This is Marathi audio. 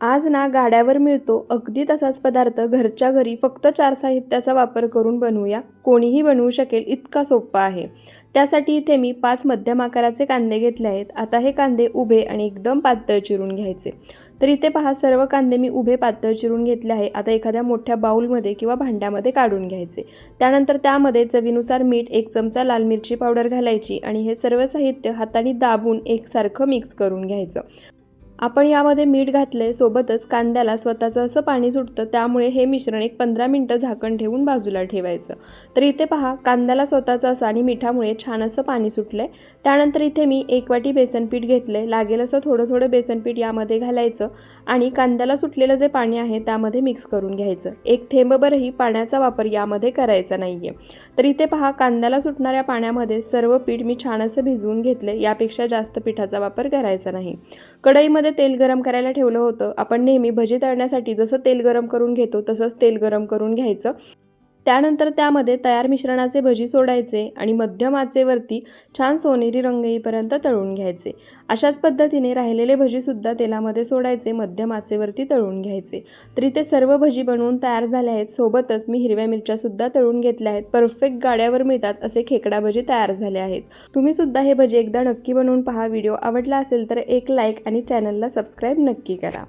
आज ना गाड्यावर मिळतो अगदी तसाच पदार्थ घरच्या घरी फक्त 4 साहित्याचा वापर करून बनवूया. कोणीही बनवू शकेल इतका सोपा आहे. त्यासाठी इथे मी 5 मध्यम आकाराचे कांदे घेतले आहेत. आता हे कांदे उभे आणि एकदम पातळ चिरून घ्यायचे. तर इथे पहा सर्व कांदे मी उभे पातळ चिरून घेतले आहे. आता एखाद्या मोठ्या बाउलमध्ये किंवा भांड्यामध्ये काढून घ्यायचे. त्यानंतर त्यामध्ये चवीनुसार मीठ, 1 चमचा लाल मिरची पावडर घालायची आणि हे सर्व साहित्य हाताने दाबून एकसारखं मिक्स करून घ्यायचं. आपण यामध्ये मीठ घातले सोबतच कांद्याला स्वतःचं असं पाणी सुटतं, त्यामुळे हे मिश्रण एक 15 मिनिटं झाकण ठेवून बाजूला ठेवायचं. तर इथे पहा कांद्याला स्वतःचं असं आणि मिठामुळे छान असं पाणी सुटलंय. त्यानंतर इथे मी 1 वाटी बेसन पीठ घेतलंय. लागेल असं थोडं थोडं बेसन पीठ यामध्ये घालायचं आणि कांद्याला सुटलेलं जे पाणी आहे त्यामध्ये मिक्स करून घ्यायचं. एक थेंबभरही पाण्याचा वापर यामध्ये करायचा नाहीये. तर इथे पहा कांद्याला सुटणाऱ्या पाण्यामध्ये सर्व पीठ मी छान असं भिजवून घेतले. यापेक्षा जास्त पिठाचा वापर करायचा नाही. कढईमध्ये तेल गरम करायला ठेवलं होतं. आपण नेहमी भजी तळण्यासाठी जसं तेल गरम करून घेतो तसंच तेल गरम करून घ्यायचं. त्यानंतर त्यामध्ये तयार मिश्रणाचे भजी सोडायचे आणि मध्यम आचेवरती छान सोनेरी रंग येईपर्यंत तळून घ्यायचे. अशाच पद्धतीने राहिलेले भजीसुद्धा तेलामध्ये सोडायचे, मध्यम आचेवरती तळून घ्यायचे. तर इथे सर्व भजी बनवून तयार झाले आहेत. सोबतच मी हिरव्या मिरच्यासुद्धा तळून घेतल्या आहेत. परफेक्ट गाड्यावर मिळतात असे खेकडा भजी तयार झाले आहेत. तुम्हीसुद्धा हे भजी एकदा नक्की बनवून पहा. व्हिडिओ आवडला असेल तर एक लाईक आणि चॅनलला सबस्क्राईब नक्की करा.